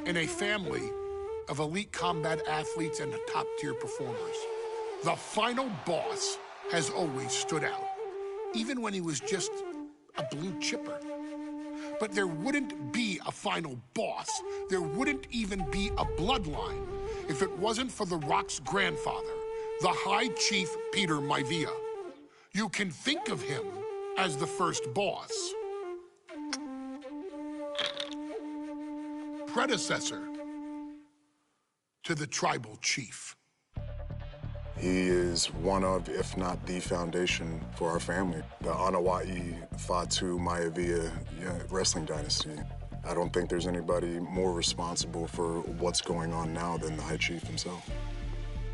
in a family of elite combat athletes and top-tier performers. The final boss has always stood out, even when he was just a blue chipper. But there wouldn't be a final boss. There wouldn't even be a bloodline if it wasn't for The Rock's grandfather, the High Chief Peter Maivia. You can think of him as the first boss. Predecessor to the tribal chief. He is one of, if not the foundation for our family. The Anawa'i Fatu Maivia wrestling dynasty. I don't think there's anybody more responsible for what's going on now than the High Chief himself.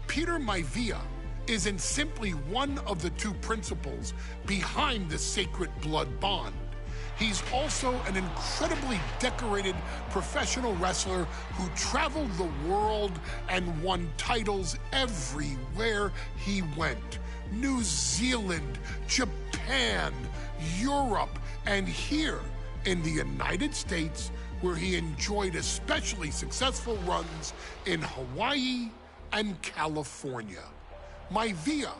Peter Maivia isn't simply one of the two principals behind the sacred blood bond. He's also an incredibly decorated professional wrestler who traveled the world and won titles everywhere he went. New Zealand, Japan, Europe, and here in the United States, where he enjoyed especially successful runs in Hawaii and California. Maivia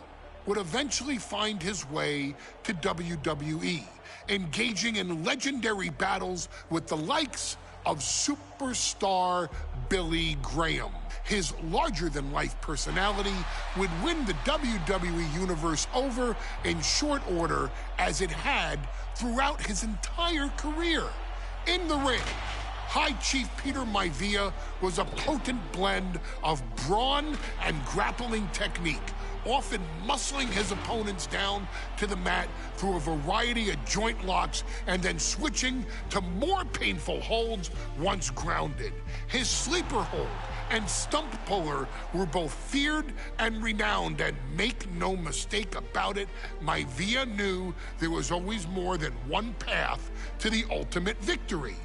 would eventually find his way to WWE, engaging in legendary battles with the likes of superstar Billy Graham. His larger-than-life personality would win the WWE Universe over in short order, as it had throughout his entire career. In the ring, High Chief Peter Maivia was a potent blend of brawn and grappling technique, often muscling his opponents down to the mat through a variety of joint locks and then switching to more painful holds once grounded. His sleeper hold and stump puller were both feared and renowned, and make no mistake about it, Maivia knew there was always more than one path to the ultimate victory.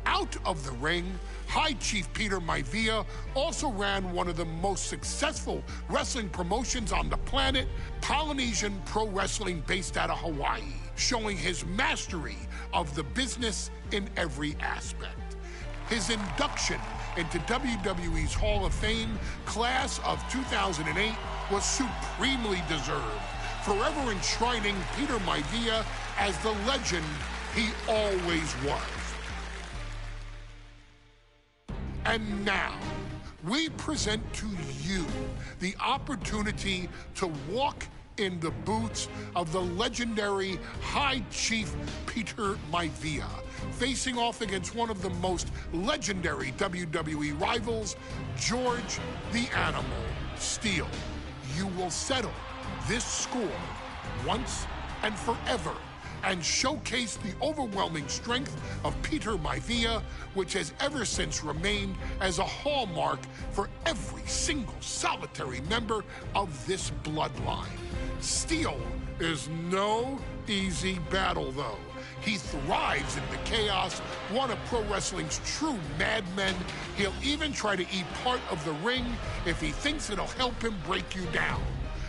Out of the ring, High Chief Peter Maivia also ran one of the most successful wrestling promotions on the planet, Polynesian Pro Wrestling, based out of Hawaii, showing his mastery of the business in every aspect. His induction into WWE's Hall of Fame class of 2008 was supremely deserved, forever enshrining Peter Maivia as the legend he always was. And now, we present to you the opportunity to walk in the boots of the legendary High Chief Peter Maivia, facing off against one of the most legendary WWE rivals, George the Animal Steele. You will settle this score once and forever and showcase the overwhelming strength of Peter Maivia, which has ever since remained as a hallmark for every single solitary member of this bloodline. Steele is no easy battle, though. He thrives in the chaos, one of pro wrestling's true madmen. He'll even try to eat part of the ring if he thinks it'll help him break you down.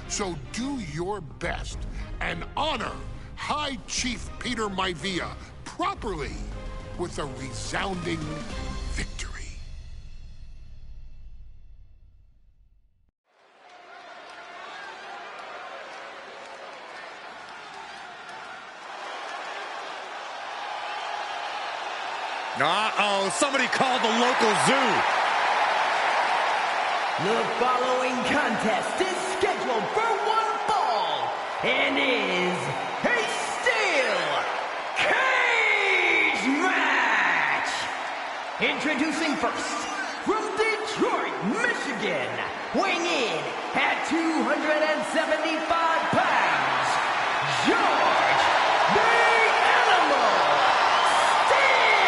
So do your best and honor High Chief Peter Maivia properly with a resounding victory. Uh-oh, somebody called the local zoo. The following contest is scheduled for one fall and is a steel cage match. Introducing first, from Detroit, Michigan, weighing in at 275 pounds, George the Animal Steele.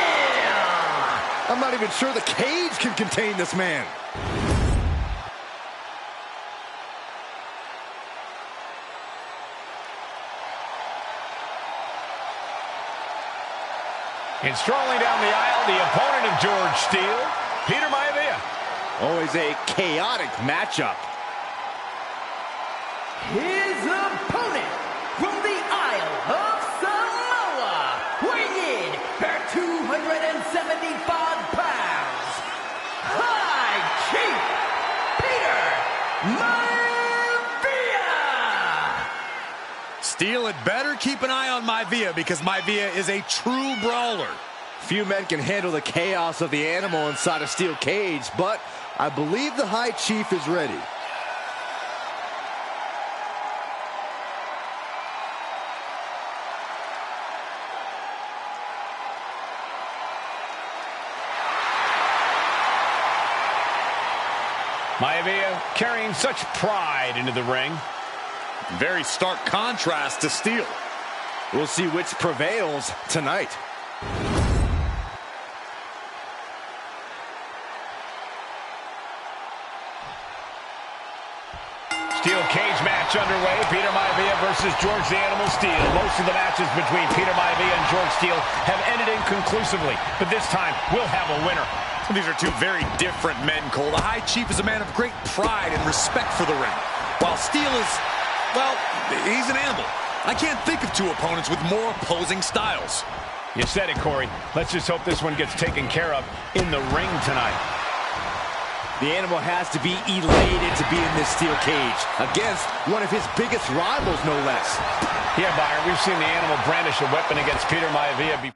I'm not even sure the cage can contain this man. And strolling down the aisle, the opponent of George Steele, Peter Maivia. Always a chaotic matchup. His opponent from the Isle of Samoa, weighing in at 275 pounds, Steel had better keep an eye on Maivia because Maivia is a true brawler. Few men can handle the chaos of the animal inside a steel cage, but I believe the High Chief is ready. Maivia carrying such pride into the ring. Very stark contrast to Steel. We'll see which prevails tonight. Steel cage match underway. Peter Maivia versus George the Animal Steel. Most of the matches between Peter Maivia and George Steel have ended inconclusively, but this time we'll have a winner. These are two very different men, Cole. The High Chief is a man of great pride and respect for the ring, while Steel is, well, he's an animal. I can't think of two opponents with more opposing styles. You said it, Corey. Let's just hope this one gets taken care of in the ring tonight. The animal has to be elated to be in this steel cage against one of his biggest rivals, no less. Yeah, Byron, we've seen the animal brandish a weapon against Peter Maivia before,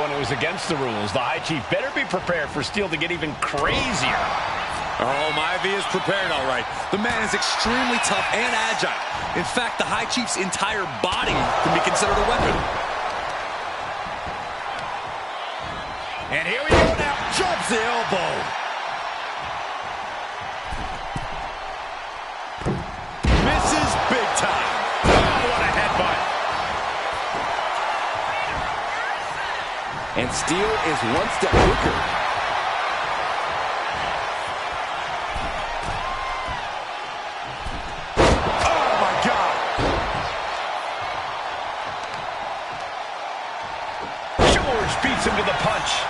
when it was against the rules. The High Chief better be prepared for Steel to get even crazier. Oh, Maivia is prepared, all right. The man is extremely tough and agile. In fact, the High Chief's entire body can be considered a weapon. And here we go now. Jumps the elbow. Misses big time. Oh, what a headbutt. And Steel is one step quicker. Oh, my God. George beats him to the punch.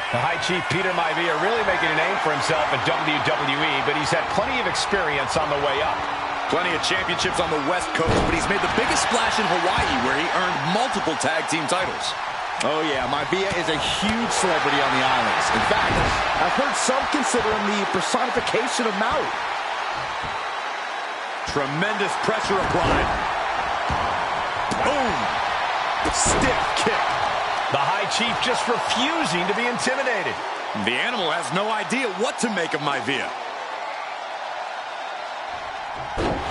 The High Chief Peter Maivia really making a name for himself in WWE, but he's had plenty of experience on the way up. Plenty of championships on the West Coast, but he's made the biggest splash in Hawaii, where he earned multiple tag team titles. Oh yeah, Maivia is a huge celebrity on the islands. In fact, I've heard some consider him the personification of Maui. Tremendous pressure applied. Boom! Stiff kick. The High Chief just refusing to be intimidated. The animal has no idea what to make of Maivia.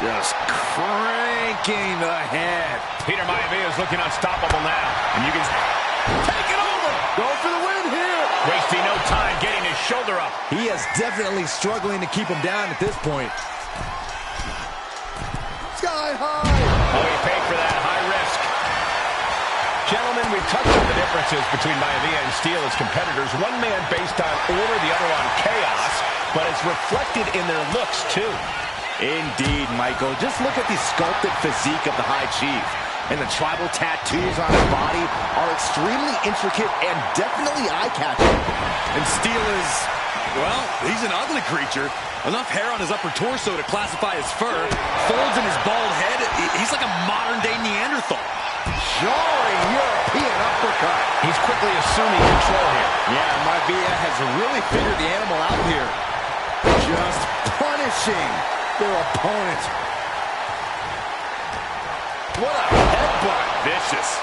Just cranking the head. Peter Maivia is looking unstoppable now. And you can take it over. Go for the win here. Wasting no time getting his shoulder up. He is definitely struggling to keep him down at this point. Sky high. Oh, he paid for that high risk. Gentlemen, we've touched on the differences between Maivia and Steel as competitors. One man based on order, the other on chaos, but it's reflected in their looks, too. Indeed, Michael. Just look at the sculpted physique of the High Chief. And the tribal tattoos on his body are extremely intricate and definitely eye-catching. And Steel is, well, he's an ugly creature. Enough hair on his upper torso to classify as fur. Folds in his bald head. He's like a modern-day Neanderthal. Jarring European uppercut. He's quickly assuming control here. Yeah, Maivia has really figured the animal out here. Just punishing their opponent. What a headbutt. Vicious.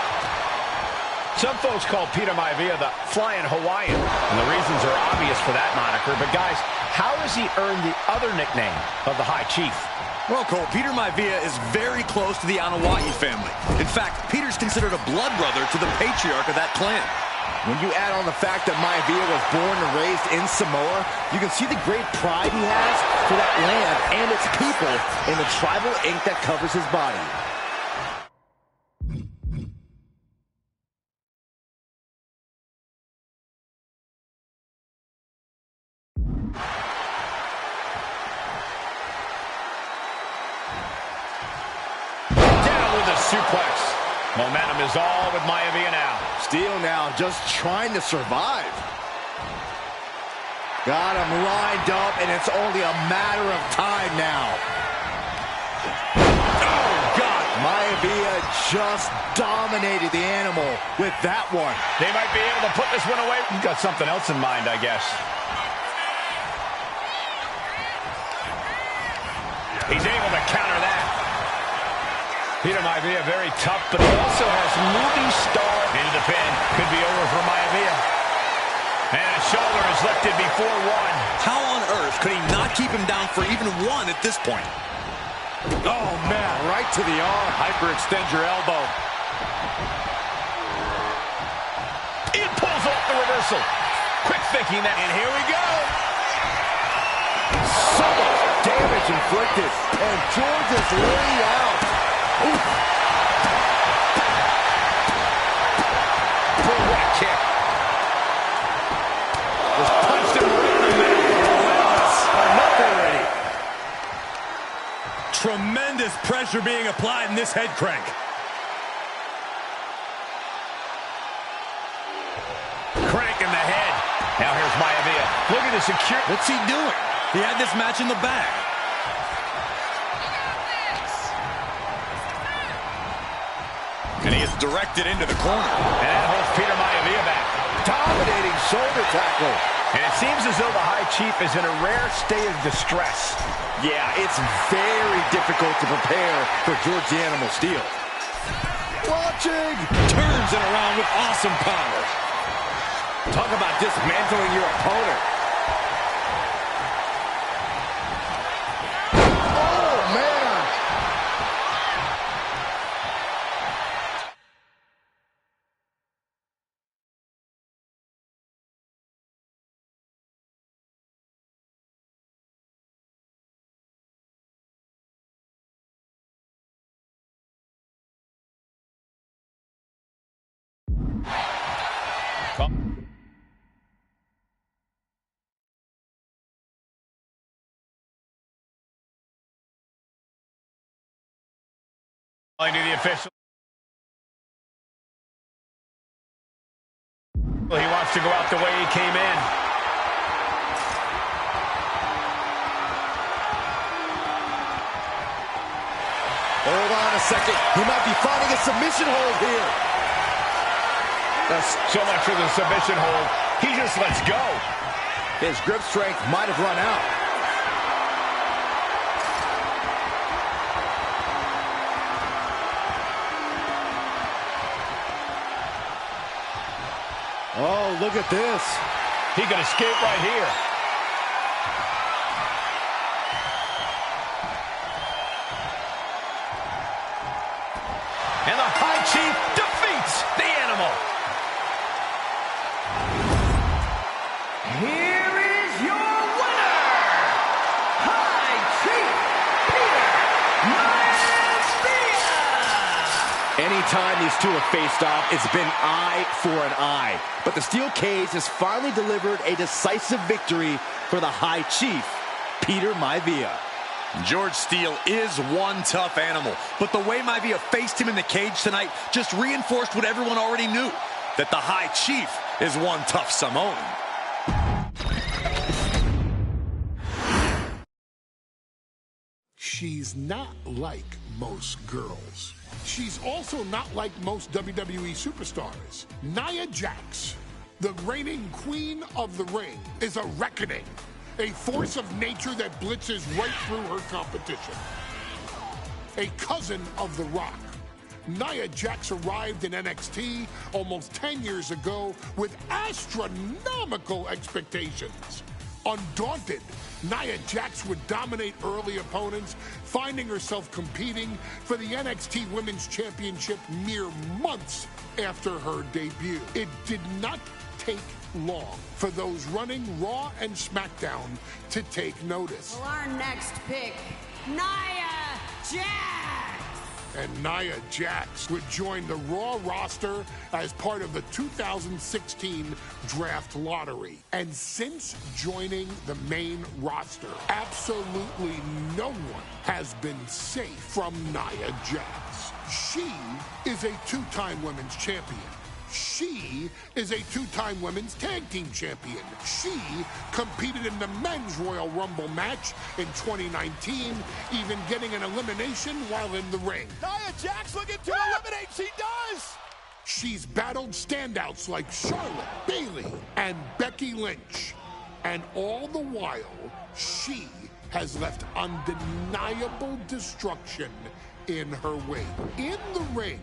Some folks call Peter Maivia the Flying Hawaiian, and the reasons are obvious for that moniker. But guys, how has he earned the other nickname of the High Chief? Well, Cole, Peter Maivia is very close to the Anawahi family. In fact, Peter's considered a blood brother to the patriarch of that clan. When you add on the fact that Maivia was born and raised in Samoa, you can see the great pride he has for that land and its people in the tribal ink that covers his body. Suplex. Momentum is all with Maivia now. Steel now just trying to survive. Got him lined up, and it's only a matter of time now. Oh, God. Maivia just dominated the animal with that one. They might be able to put this one away. He's got something else in mind, I guess. He's able to counter that. Peter Maivia very tough, but he also has movie star into the pin. Could be over for Maivia. And a shoulder is lifted before one. How on earth could he not keep him down for even one at this point? Oh, man, right to the arm. Hyperextend your elbow. It pulls off the reversal. Quick thinking that, and here we go. So much damage inflicted, and George is laid out. Oof. Oh, what a kick. Just punched him right in the middle. Relentless. Enough already. Tremendous pressure being applied in this head crank. Crank in the head. Now here's Maivia. Look at the secure. What's he doing? He had this match in the bag. And he is directed into the corner. And that holds Peter Maivia back. Dominating shoulder tackle. And it seems as though the High Chief is in a rare state of distress. Yeah, it's very difficult to prepare for George the Animal Steel. Watching. Turns it around with awesome power. Talk about dismantling your opponent. Oh, man. To the official. Well, he wants to go out the way he came in. Hold on a second. He might be finding a submission hold here. That's so much for the submission hold. He just lets go. His grip strength might have run out. Oh, look at this. He can escape right here. And the High Chief defeats the Animal. Here is your winner, High Chief Peter Maivia. Anytime these two have faced off, it's been eye for an eye. But the steel cage has finally delivered a decisive victory for the High Chief, Peter Maivia. George Steele is one tough animal, but the way Maivia faced him in the cage tonight just reinforced what everyone already knew, that the High Chief is one tough Samoan. She's not like most girls. She's also not like most WWE superstars. Nia Jax, the reigning queen of the ring, is a reckoning, a force of nature that blitzes right through her competition. A cousin of The Rock, Nia Jax arrived in NXT almost 10 years ago with astronomical expectations. Undaunted, Nia Jax would dominate early opponents, finding herself competing for the NXT Women's Championship mere months after her debut. It did not take long for those running Raw and SmackDown to take notice. Well, our next pick, Nia Jax. And Nia Jax would join the Raw roster as part of the 2016 draft lottery. And since joining the main roster, absolutely no one has been safe from Nia Jax. She is a two-time women's champion. She is a two-time women's tag team champion. She competed in the men's Royal Rumble match in 2019, even getting an elimination while in the ring. Nia Jax looking to eliminate. She does. She's battled standouts like Charlotte, Bayley, and Becky Lynch. And all the while, she has left undeniable destruction in her wake. In the ring,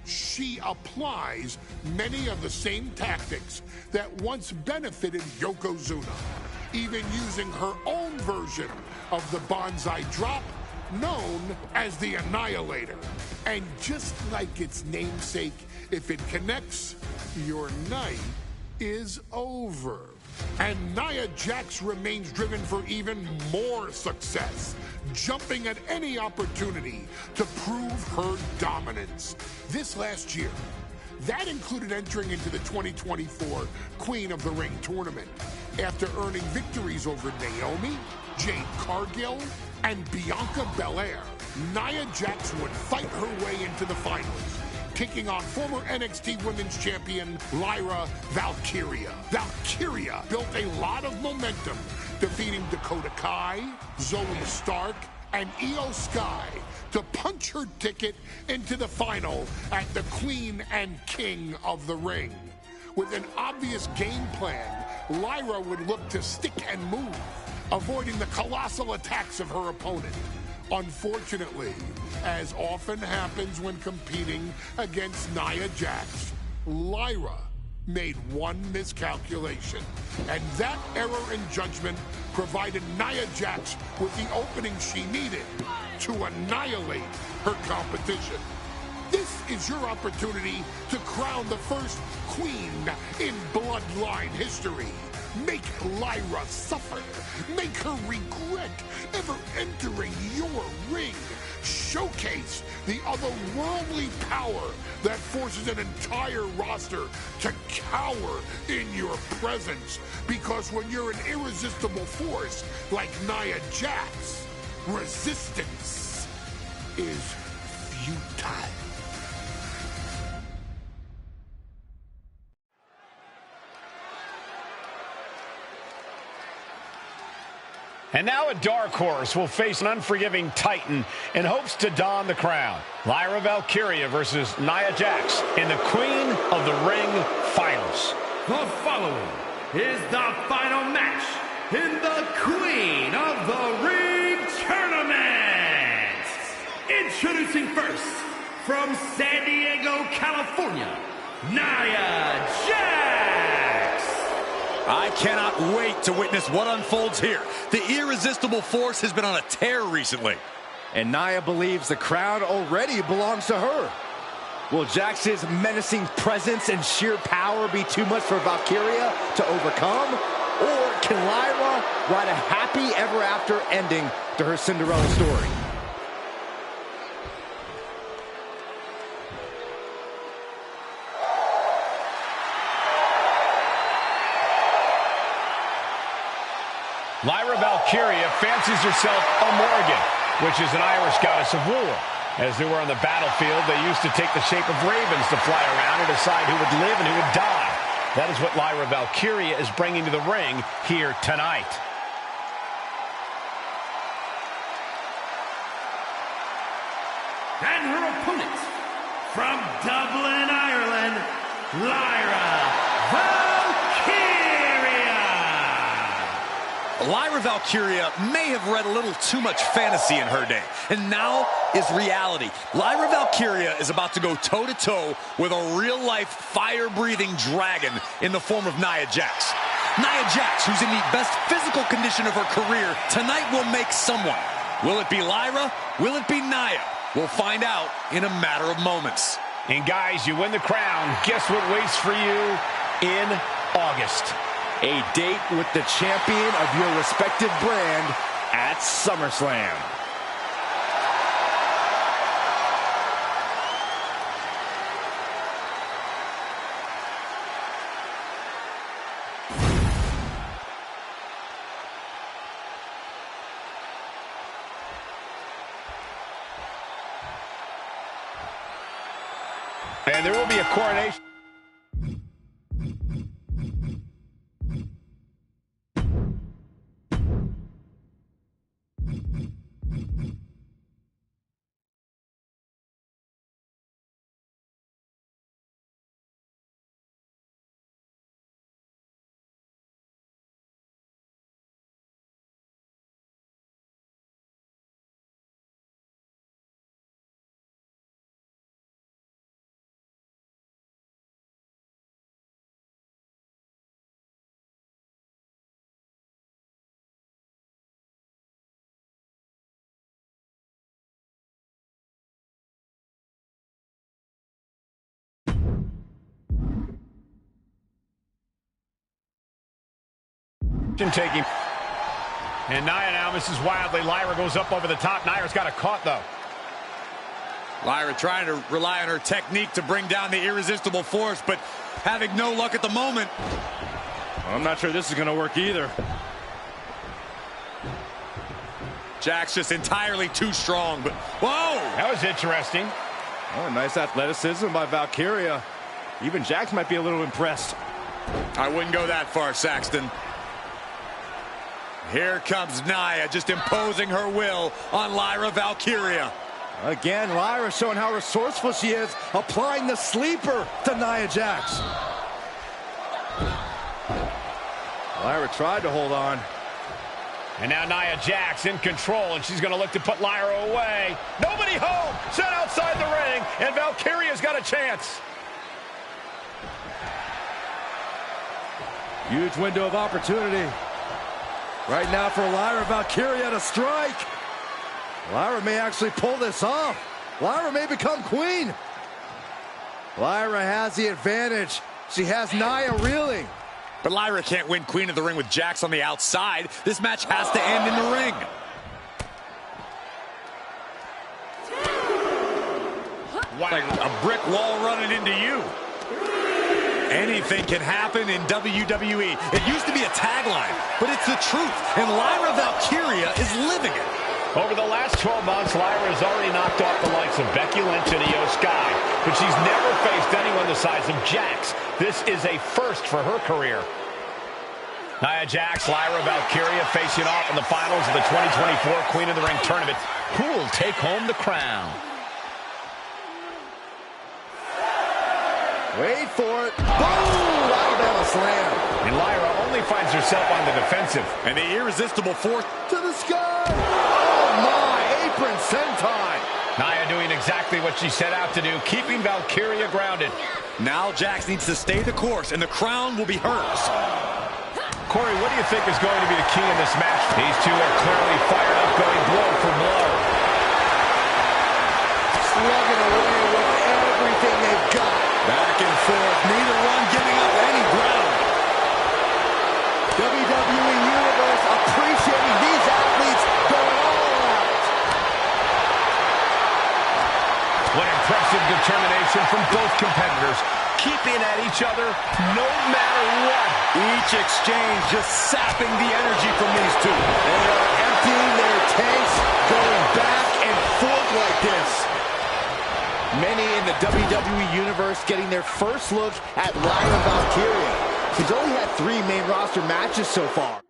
she applies many of the same tactics that once benefited Yokozuna, even using her own version of the bonsai drop, known as the Annihilator. And just like its namesake, if it connects, your night is over. And Nia Jax remains driven for even more success, jumping at any opportunity to prove her dominance. This last year, that included entering into the 2024 Queen of the Ring tournament after earning victories over Naomi, Jade Cargill, and Bianca Belair. Nia Jax would fight her way into the finals, taking on former NXT Women's Champion Lyra Valkyria. Valkyria built a lot of momentum, defeating Dakota Kai, Zoe Stark, and Io Sky to punch her ticket into the final at the Queen and King of the Ring. With an obvious game plan, Lyra would look to stick and move, avoiding the colossal attacks of her opponent. Unfortunately, as often happens when competing against Nia Jax, Lyra made one miscalculation, and that error in judgment provided Nia Jax with the opening she needed to annihilate her competition. This is your opportunity to crown the first queen in bloodline history. Make Lyra suffer. Make her regret ever entering your ring. Showcase the otherworldly power that forces an entire roster to cower in your presence. Because when you're an irresistible force like Nia Jax, resistance is futile. And now a dark horse will face an unforgiving titan in hopes to don the crown. Lyra Valkyria versus Nia Jax in the Queen of the Ring Finals. The following is the final match in the Queen of the Ring Tournament. Introducing first, from San Diego, California, Nia Jax. I cannot wait to witness what unfolds here. The irresistible force has been on a tear recently. And Nia believes the crown already belongs to her. Will Jax's menacing presence and sheer power be too much for Valkyria to overcome? Or can Lyra write a happy ever after ending to her Cinderella story? Lyra Valkyria fancies herself a Morgan, which is an Irish goddess of war. As they were on the battlefield, they used to take the shape of ravens to fly around and decide who would live and who would die. That is what Lyra Valkyria is bringing to the ring here tonight. And her opponent, from Dublin, Ireland, Lyra Valkyria. Lyra Valkyria may have read a little too much fantasy in her day, and now is reality. Lyra Valkyria is about to go toe-to-toe with a real-life, fire-breathing dragon in the form of Nia Jax. Nia Jax, who's in the best physical condition of her career, tonight will make someone. Will it be Lyra? Will it be Nia? We'll find out in a matter of moments. And guys, you win the crown. Guess what waits for you in August? A date with the champion of your respective brand at SummerSlam. And there will be a coronation. Taking. And Nia now misses wildly. Lyra goes up over the top. Nia's got a caught, though. Lyra trying to rely on her technique to bring down the irresistible force, but having no luck at the moment. I'm not sure this is going to work either. Jax just entirely too strong, but whoa! That was interesting. Oh, nice athleticism by Valkyria. Even Jax might be a little impressed. I wouldn't go that far, Saxton. Here comes Nia, just imposing her will on Lyra Valkyria. Again, Lyra showing how resourceful she is, applying the sleeper to Nia Jax. Lyra tried to hold on. And now Nia Jax in control, and she's going to look to put Lyra away. Nobody home! Set outside the ring, and Valkyria's got a chance. Huge window of opportunity. Right now for Lyra Valkyria to strike. Lyra may actually pull this off. Lyra may become queen. Lyra has the advantage. She has Nia reeling. But Lyra can't win Queen of the Ring with Jax on the outside. This match has to end in the ring. Wow. Like a brick wall running into you. Anything can happen in WWE. It used to be a tagline, but it's the truth. And Lyra Valkyria is living it. Over the last 12 months, Lyra has already knocked off the likes of Becky Lynch and Io Sky, but she's never faced anyone the size of Jax. This is a first for her career. Nia Jax, Lyra Valkyria facing off in the finals of the 2024 Queen of the Ring tournament. Who will take home the crown? Wait for it. Boom! Alabama slam. And Lyra only finds herself on the defensive. And the irresistible force To the sky. Oh, my. Apron sentai. Nia doing exactly what she set out to do, keeping Valkyria grounded. Now Jax needs to stay the course, and the crown will be hers. Corey, what do you think is going to be the key in this match? These two are clearly fired up, going blow for blow. Slugging away with everything they've got. Back and forth, neither one giving up any ground. WWE Universe appreciating these athletes going all out. What impressive determination from both competitors, keeping at each other no matter what. Each exchange just sapping the energy from these two. They are emptying their tanks, going back and forth like this. Many in the WWE Universe getting their first look at Lyra Valkyria. She's only had 3 main roster matches so far.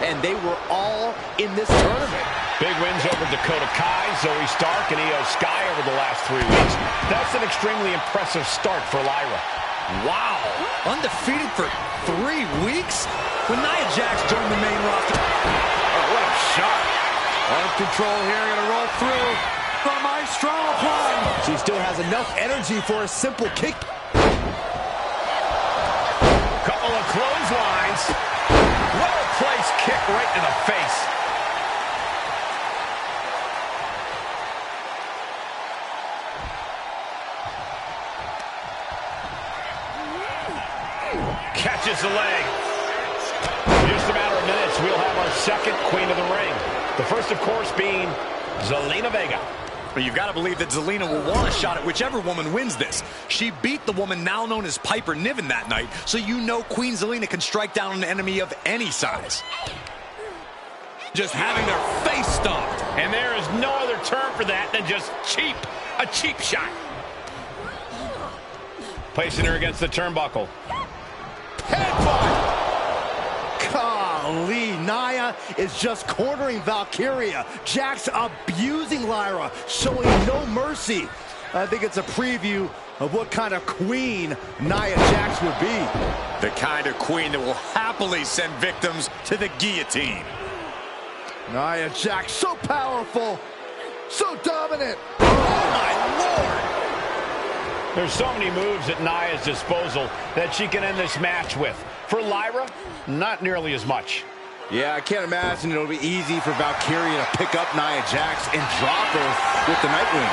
And they were all in this tournament. Big wins over Dakota Kai, Zoe Stark, and Io Sky over the last 3 weeks. That's an extremely impressive start for Lyra. Wow, undefeated for 3 weeks? When Nia Jax joined the main roster. Oh, what a shot. Out of control here, gonna roll through. The Maestro applying. She still has enough energy for a simple kick. Couple of clotheslines. Well-placed kick right to the face. Catches the leg. Just a matter of minutes, we'll have our second Queen of the Ring. The first, of course, being Zelina Vega. But you've got to believe that Zelina will want a shot at whichever woman wins this. She beat the woman now known as Piper Niven that night, so you know Queen Zelina can strike down an enemy of any size. Just having their face stomped. And there is no other term for that than just cheap. A cheap shot. Placing her against the turnbuckle. Headbutt! Golly, Nia is just cornering Valkyria. Jax abusing Lyra, showing no mercy. I think it's a preview of what kind of queen Nia Jax would be. The kind of queen that will happily send victims to the guillotine. Nia Jax, so powerful, so dominant. Oh, my Lord! There's so many moves at Nia's disposal that she can end this match with. For Lyra, not nearly as much. Yeah, I can't imagine it'll be easy for Valkyria to pick up Nia Jax and drop her with the Nightwing.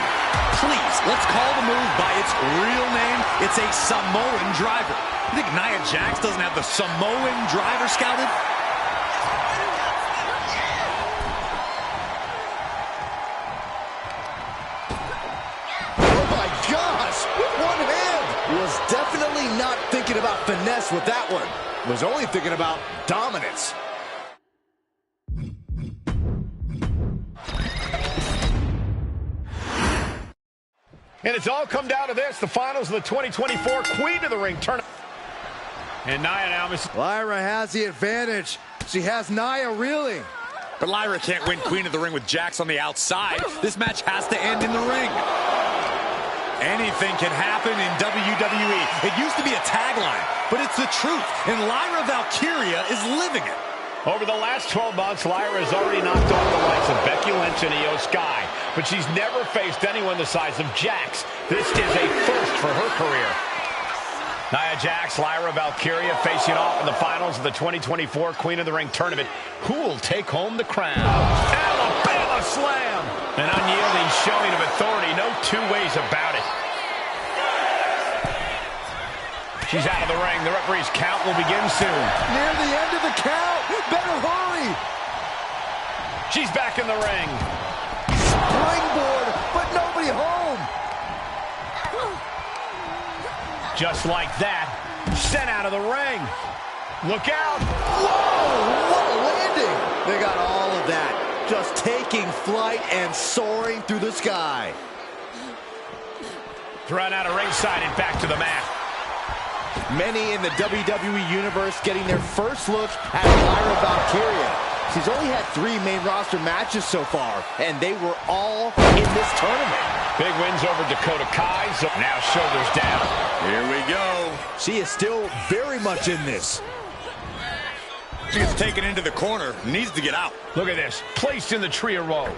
Please, let's call the move by its real name. It's a Samoan driver. You think Nia Jax doesn't have the Samoan driver scouted? Oh my gosh, with one hand. Was definitely not thinking about finesse with that one. Was only thinking about dominance. And it's all come down to this, the finals of the 2024 Queen of the Ring tournament. And Nia now misses. Lyra has the advantage. She has Nia reeling. But Lyra can't win Queen of the Ring with Jax on the outside. This match has to end in the ring. Anything can happen in WWE. It used to be a tagline, but it's the truth. And Lyra Valkyria is living it. Over the last 12 months, Lyra has already knocked off the likes of Becky Lynch and Io Sky, but she's never faced anyone the size of Jax. This is a first for her career. Nia Jax, Lyra Valkyria facing off in the finals of the 2024 Queen of the Ring tournament. Who will take home the crown? Alabama slam! An unyielding showing of authority, no two ways about it. She's out of the ring. The referee's count will begin soon. Near the end of the count. Better hurry. She's back in the ring. Springboard, but nobody home. Just like that, sent out of the ring. Look out. Whoa, what a landing. They got all of that. Just taking flight and soaring through the sky. Thrown out of ringside and back to the mat. Many in the WWE Universe getting their first look at Lyra Valkyria. She's only had 3 main roster matches so far, and they were all in this tournament. Big wins over Dakota Kai, so now shoulders down. Here we go. She is still very much in this. She gets taken into the corner, needs to get out. Look at this, placed in the tree of woe.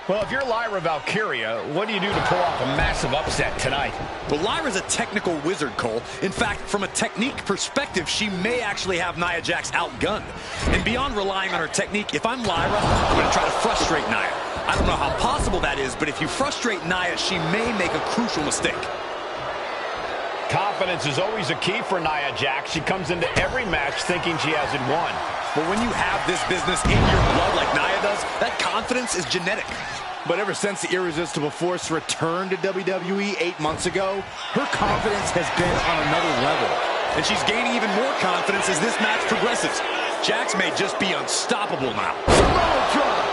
Well, if you're Lyra Valkyria, what do you do to pull off a massive upset tonight? Well, Lyra's a technical wizard, Cole. In fact, from a technique perspective, she may actually have Nia Jax outgunned. And beyond relying on her technique, if I'm Lyra, I'm going to try to frustrate Nia. I don't know how possible that is, but if you frustrate Nia, she may make a crucial mistake. Confidence is always a key for Nia Jax. She comes into every match thinking she hasn't won. But when you have this business in your blood like Nia does, that confidence is genetic. But ever since the Irresistible Force returned to WWE 8 months ago, her confidence has been on another level. And she's gaining even more confidence as this match progresses. Jax may just be unstoppable now. Samoa drop.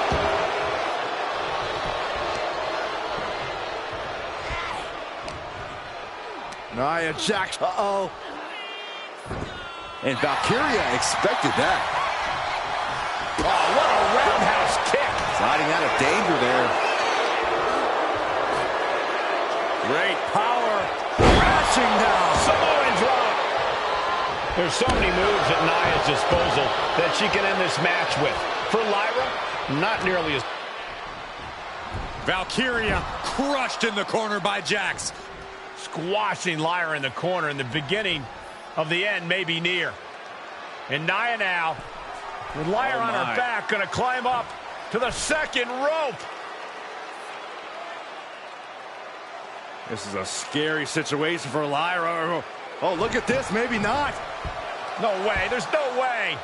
Nia Jax, uh-oh. And Valkyria expected that. Oh, what a roundhouse kick. Sliding out of danger there. Great power. Crashing down. Samoan drop. There's so many moves at Nia's disposal that she can end this match with. For Lyra, not nearly as... Valkyria crushed in the corner by Jax. Squashing Lyra in the corner, and the beginning of the end may be near. And Nia now, with Lyra on her back, going to climb up to the second rope. This is a scary situation for Lyra. Oh, look at this. Maybe not. No way. There's no way.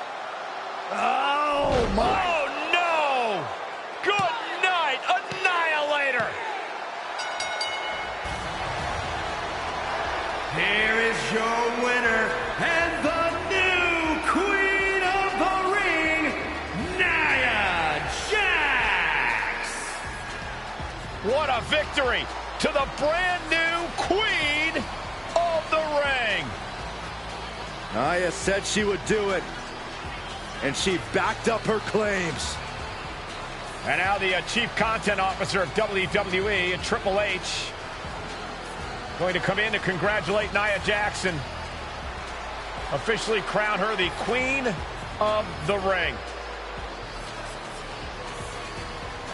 Oh, my. Oh, no. Good night, Annihilator. Here is your winner and the new Queen of the Ring, Nia Jax. What a victory to the brand new Queen of the Ring. Nia said she would do it, and she backed up her claims. And now the Chief Content Officer of WWE, Triple H, going to come in to congratulate Nia Jax, officially crown her the Queen of the Ring.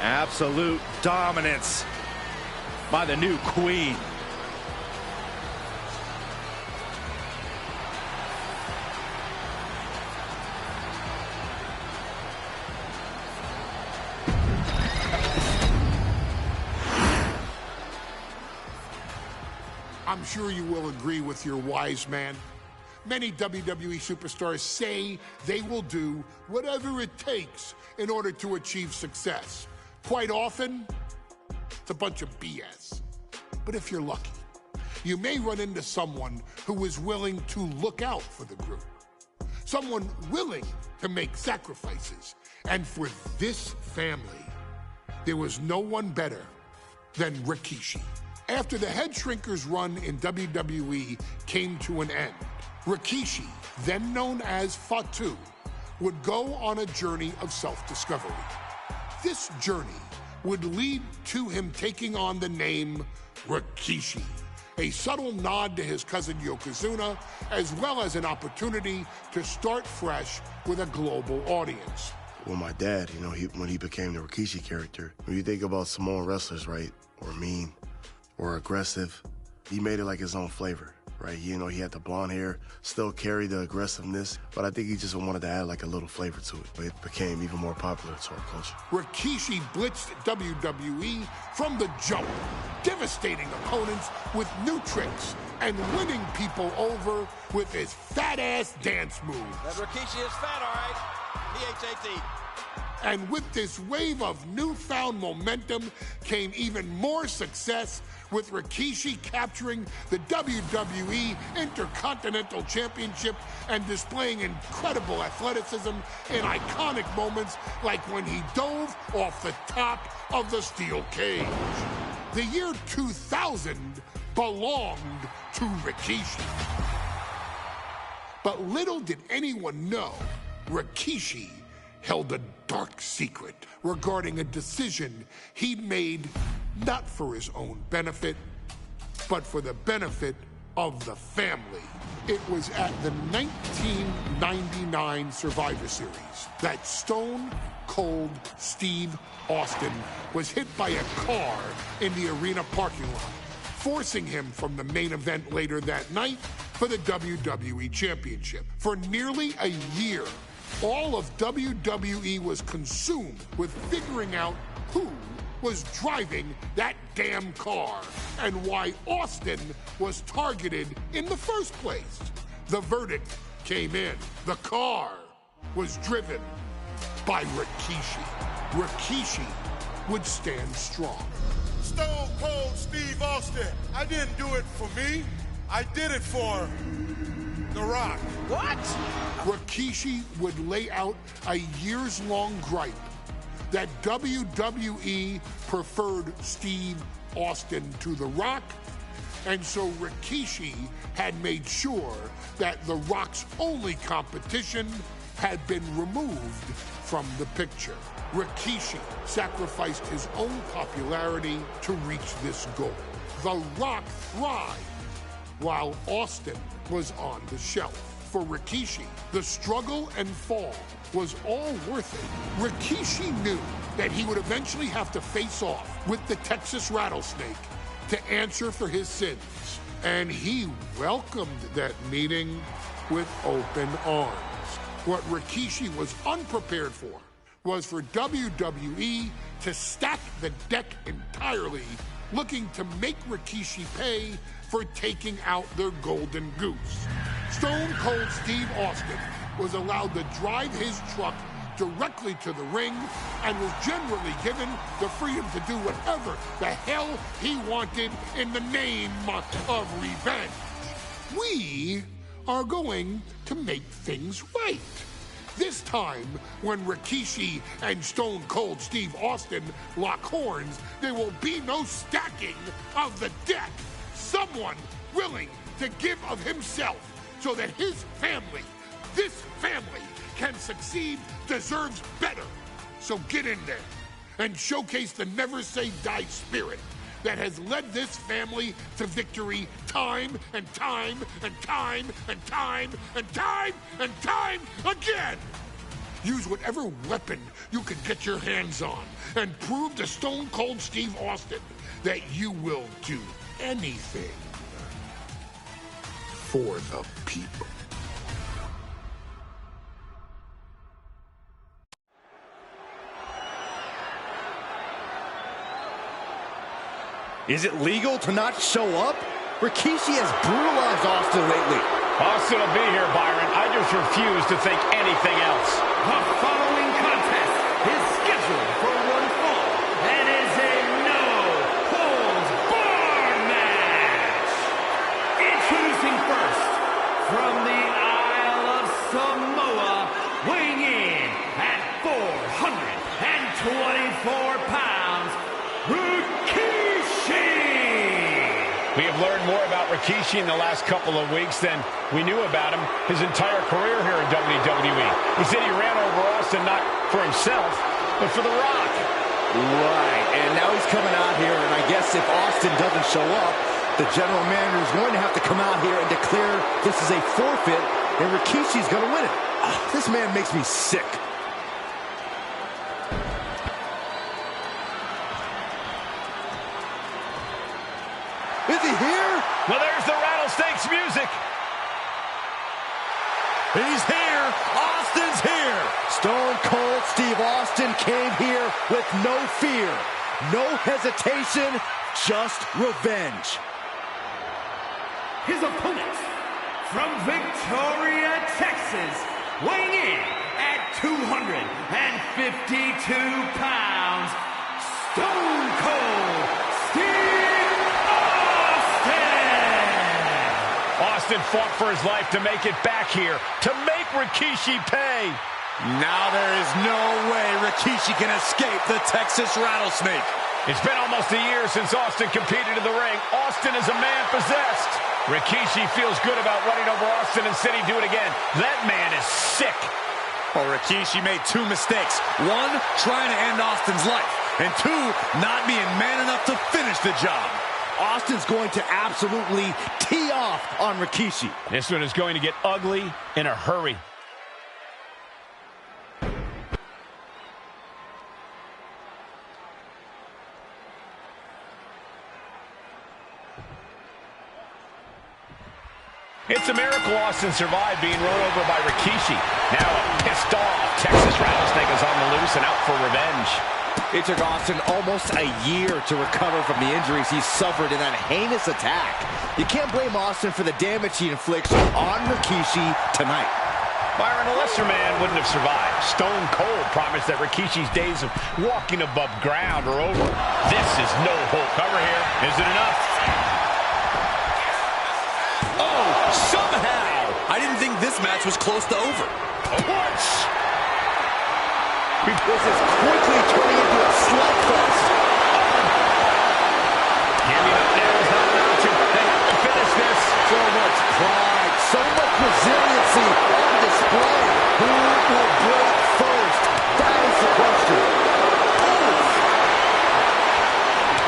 Absolute dominance by the new Queen. I'm sure you will agree with your wise man. Many WWE superstars say they will do whatever it takes in order to achieve success. Quite often, it's a bunch of BS. But if you're lucky, you may run into someone who is willing to look out for the group. Someone willing to make sacrifices. And for this family, there was no one better than Rikishi. After the Head Shrinkers run in WWE came to an end, Rikishi, then known as Fatu, would go on a journey of self-discovery. This journey would lead to him taking on the name Rikishi, a subtle nod to his cousin Yokozuna, as well as an opportunity to start fresh with a global audience. Well, my dad, when he became the Rikishi character, when you think about Samoan wrestlers, right, or mean, or aggressive, he made it like his own flavor, right? He had the blonde hair, still carried the aggressiveness, but I think he just wanted to add like a little flavor to it. But it became even more popular to our culture. Rikishi blitzed WWE from the jump, devastating opponents with new tricks and winning people over with his fat-ass dance moves. That Rikishi is fat, all right. P-H-A-T. And with this wave of newfound momentum came even more success, with Rikishi capturing the WWE Intercontinental Championship and displaying incredible athleticism in iconic moments like when he dove off the top of the steel cage. The year 2000 belonged to Rikishi. But little did anyone know, Rikishi held a dark secret regarding a decision he'd made not for his own benefit, but for the benefit of the family. It was at the 1999 Survivor Series that Stone Cold Steve Austin was hit by a car in the arena parking lot, forcing him from the main event later that night for the WWE Championship. For nearly a year, all of WWE was consumed with figuring out who was driving that damn car and why Austin was targeted in the first place. The verdict came in. The car was driven by Rikishi. Rikishi would stand strong. Stone Cold Steve Austin. I didn't do it for me. I did it for The Rock. What? Rikishi would lay out a years-long gripe that WWE preferred Steve Austin to The Rock, and so Rikishi had made sure that The Rock's only competition had been removed from the picture. Rikishi sacrificed his own popularity to reach this goal. The Rock thrived while Austin was on the shelf. For Rikishi, the struggle and fall was all worth it. Rikishi knew that he would eventually have to face off with the Texas Rattlesnake to answer for his sins, and he welcomed that meeting with open arms. What Rikishi was unprepared for was for WWE to stack the deck entirely, looking to make Rikishi pay for taking out their golden goose. Stone Cold Steve Austin was allowed to drive his truck directly to the ring and was generally given the freedom to do whatever the hell he wanted in the name of revenge. We are going to make things right. This time, when Rikishi and Stone Cold Steve Austin lock horns, there will be no stacking of the deck. Someone willing to give of himself so that his family, this family, can succeed, deserves better. So get in there and showcase the never say die spirit that has led this family to victory time and time and time and time and time and time again. Use whatever weapon you can get your hands on and prove to Stone Cold Steve Austin that you will do anything for the people. Is it legal to not show up? Rikishi has brutalized Austin lately. Austin will be here, Byron. I just refuse to think anything else. The following contest is scheduled for one fall and is a no-holds-barred match. Introducing first, from the Isle of Samoa, weighing in at 424 pounds, Rikishi! We have learned more about Rikishi in the last couple of weeks than we knew about him his entire career here in WWE. He said he ran over Austin not for himself, but for The Rock. Right, and now he's coming out here, and I guess if Austin doesn't show up, the general manager is going to have to come out here and declare this is a forfeit, and Rikishi's going to win it. This man makes me sick. Is he here? Well, there's the Rattlesnakes music. He's here. Austin's here. Stone Cold Steve Austin came here with no fear, no hesitation, just revenge. His opponent, from Victoria, Texas, weighing in at 252 pounds, Stone Cold Steve Austin! Austin fought for his life to make it back here, to make Rikishi pay. Now there is no way Rikishi can escape the Texas Rattlesnake. It's been almost a year since Austin competed in the ring. Austin is a man possessed. Rikishi feels good about running over Austin and said he'd do it again. That man is sick. Well, Rikishi made two mistakes. One, trying to end Austin's life. And two, not being man enough to finish the job. Austin's going to absolutely tee off on Rikishi. This one is going to get ugly in a hurry. It's a miracle Austin survived being run over by Rikishi. Now a pissed off Texas Rattlesnake is on the loose and out for revenge. It took Austin almost a year to recover from the injuries he suffered in that heinous attack. You can't blame Austin for the damage he inflicts on Rikishi tonight. Byron, a lesser man wouldn't have survived. Stone Cold promised that Rikishi's days of walking above ground are over. This is no hope. Cover here. Is it enough? Oh, somehow! I didn't think this match was close to over. What? This is quickly turning into a slugfest. Giving up now is not an option. They have to finish this. So much pride, so much resiliency on display. Who will break first? That is the question.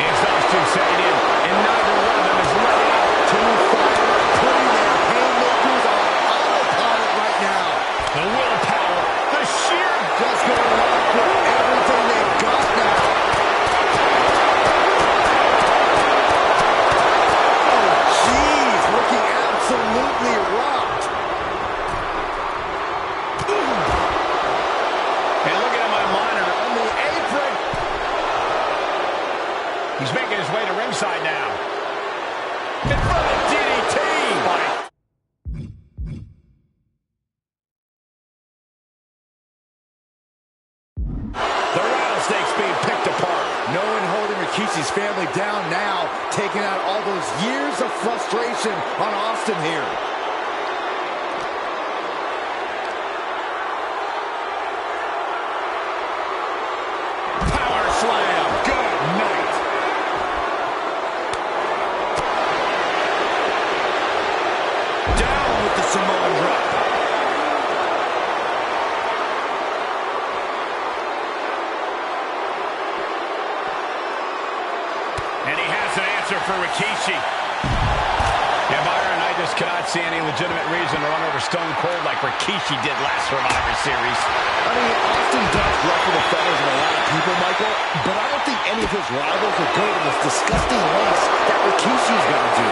It's Austin setting in, and neither one of them is letting up. Two fighters putting their haymakers on autopilot right now. The willpower, the sheer just going on for everything they've got now. Oh, jeez, looking absolutely rocked. And looking at my monitor On the apron. he's making his way to ringside now. In front of DDT. The Rattlesnakes being picked apart. No one holding Rikishi's family down now, taking out all those years of frustration on Austin here. Power slam. Good night. Down with the Samoan drop. And he has an answer for Rikishi. Yeah, Byron, I just cannot see any legitimate reason to run over Stone Cold like Rikishi did last Survivor Series. I mean, Austin does ruffle the feathers of a lot of people, Michael, but I don't think any of his rivals will go to this disgusting lengths that Rikishi's going to do.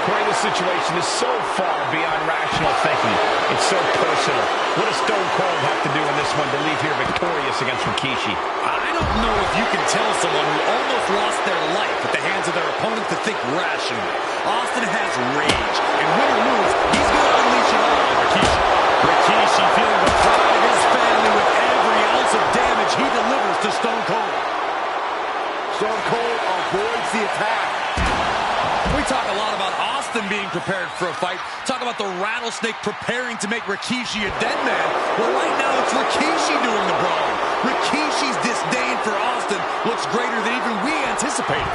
Corey, this situation is so far beyond rational thinking. It's so personal. What does Stone Cold have to do in this one to leave here victorious against Rikishi? I don't know if you can tell someone who almost lost their life at the hands of their opponent to think rationally. Austin has rage, and win or lose, he's going to unleash it all on Rikishi. Rikishi feeling the pride of his family with every ounce of damage he delivers to Stone Cold. Stone Cold avoids the attack. We talk a lot about Austin being prepared for a fight. Talk about the rattlesnake preparing to make Rikishi a dead man. Well, right now it's Rikishi doing the brawling. Rikishi's disdain for Austin looks greater than even we anticipated.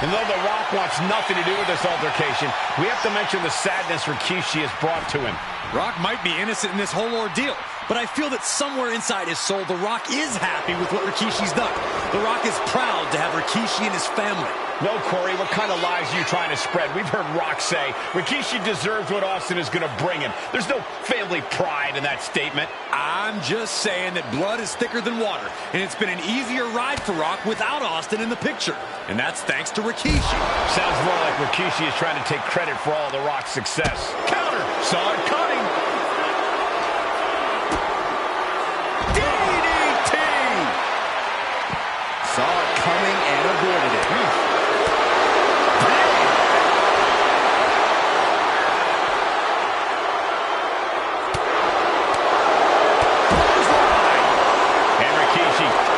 And though The Rock wants nothing to do with this altercation, we have to mention the sadness Rikishi has brought to him. Rock might be innocent in this whole ordeal, but I feel that somewhere inside his soul, The Rock is happy with what Rikishi's done. The Rock is proud to have Rikishi and his family. No, Corey, what kind of lies are you trying to spread? We've heard Rock say Rikishi deserves what Austin is going to bring him. There's no family pride in that statement. I'm just saying that blood is thicker than water, and it's been an easier ride for Rock without Austin in the picture. And that's thanks to Rikishi. Sounds more like Rikishi is trying to take credit for all the Rock's success. Counter! Saw it coming! DDT! Saw it coming and avoided it.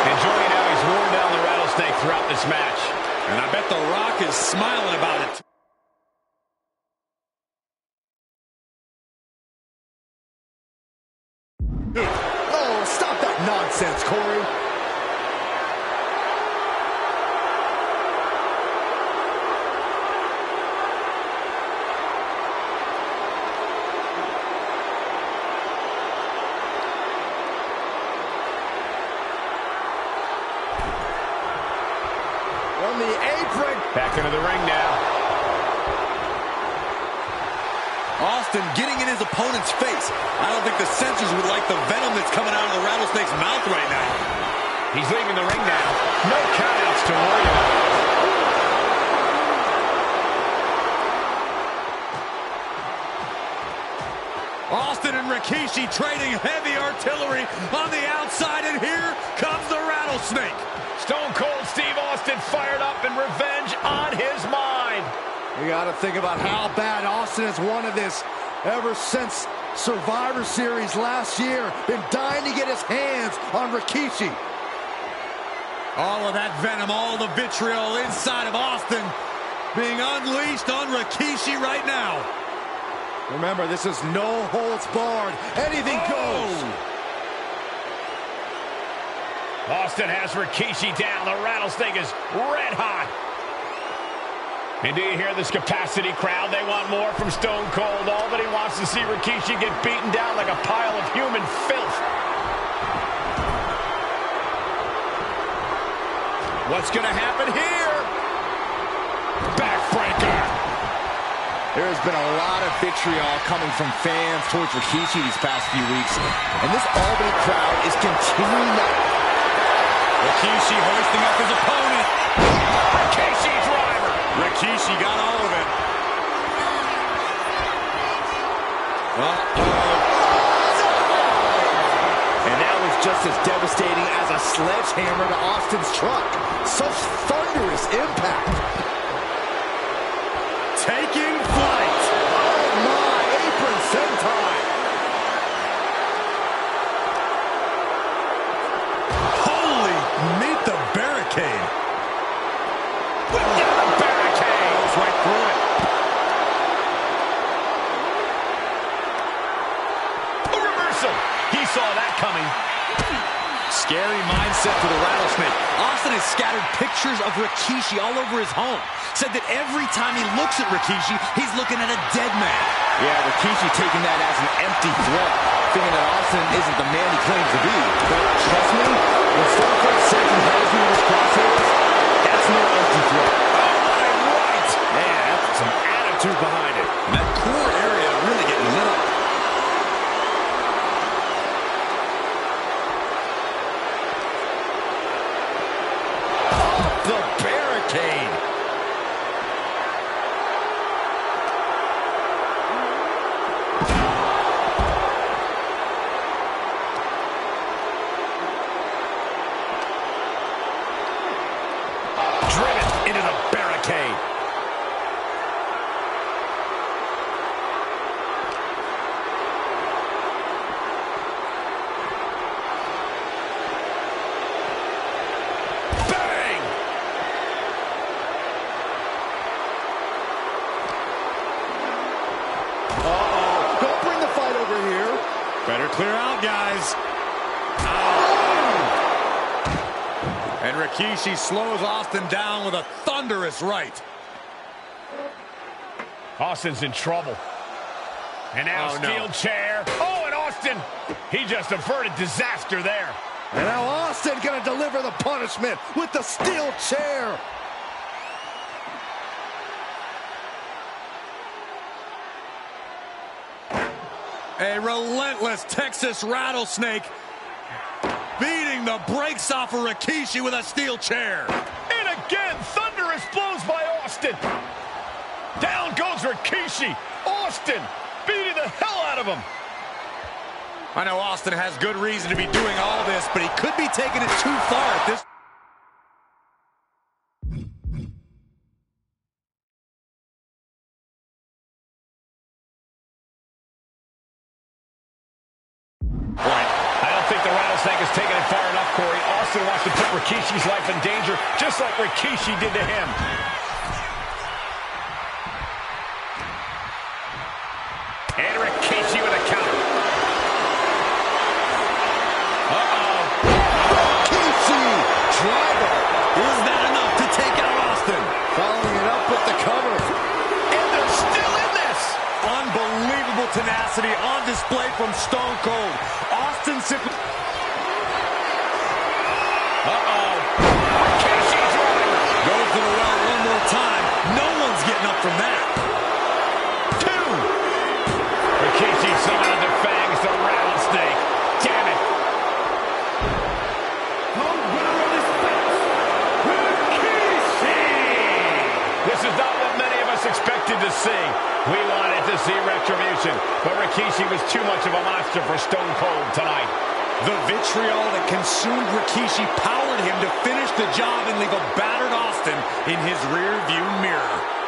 Enjoying how he's worn down the rattlesnake throughout this match. And I bet The Rock is smiling about it. Oh, stop that nonsense, Corey. On the apron. Back into the ring now. Austin getting in his opponent's face. I don't think the censors would like the venom that's coming out of the rattlesnake's mouth right now. He's leaving the ring now. No countouts to worry about. Austin and Rikishi trading heavy artillery on the outside, and here comes the rattlesnake. Stone Cold Steve Austin fired up and revenge on his mind. We got to think about how bad Austin has wanted this ever since Survivor Series last year. Been dying to get his hands on Rikishi. All of that venom, all the vitriol inside of Austin being unleashed on Rikishi right now. Remember, this is no holds barred. Anything goes. Austin has Rikishi down. The rattlesnake is red hot. And do you hear this capacity crowd? They want more from Stone Cold. All that he wants to see Rikishi get beaten down like a pile of human filth. What's going to happen here? Backbreaker. There has been a lot of vitriol coming from fans towards Rikishi these past few weeks. And this Albany crowd is continuing that. Rikishi hoisting up his opponent. Rikishi driver. Rikishi got all of it. And that was just as devastating as a sledgehammer to Austin's truck. Such thunderous impact. Taking flight. Oh my, apron sentai. Holy, meet the barricade. Put down the barricade. Goes right through it. A reversal. He saw that coming. Scary mindset for the rattlesnake. Austin has scattered pictures of Rikishi all over his home. Said that every time he looks at Rikishi, he's looking at a dead man. Yeah, Rikishi taking that as an empty threat, thinking that Austin isn't the man he claims to be. But trust me, when Stone Cold says he has you in his crosshairs, out, guys. And Rikishi slows Austin down with a thunderous right. Austin's in trouble. And now steel chair. Oh, and Austin, he just averted disaster there. And now Austin gonna deliver the punishment with the steel chair. A relentless Texas rattlesnake beating the brakes off of Rikishi with a steel chair. And again, thunderous blows by Austin. Down goes Rikishi. Austin beating the hell out of him. I know Austin has good reason to be doing all this, but he could be taking it too far at this. I don't think the rattlesnake has taken it far enough, Corey. Austin wants to put Rikishi's life in danger, just like Rikishi did to him. And Rikishi with a counter. Rikishi driver. Is that enough to take out Austin? Following it up with the cover. And they're still in this. Unbelievable tenacity on display from Stone Cold. Austin simply... Rikishi's running. Goes to the well one more time. No one's getting up from that. Rikishi summoned the fangs, the rattlesnake. Damn it. This is not what many of us expected to see. We wanted to see retribution, but Rikishi was too much of a monster for Stone Cold tonight. The vitriol that consumed Rikishi powered him to finish the job and leave a battered Austin in his rear-view mirror.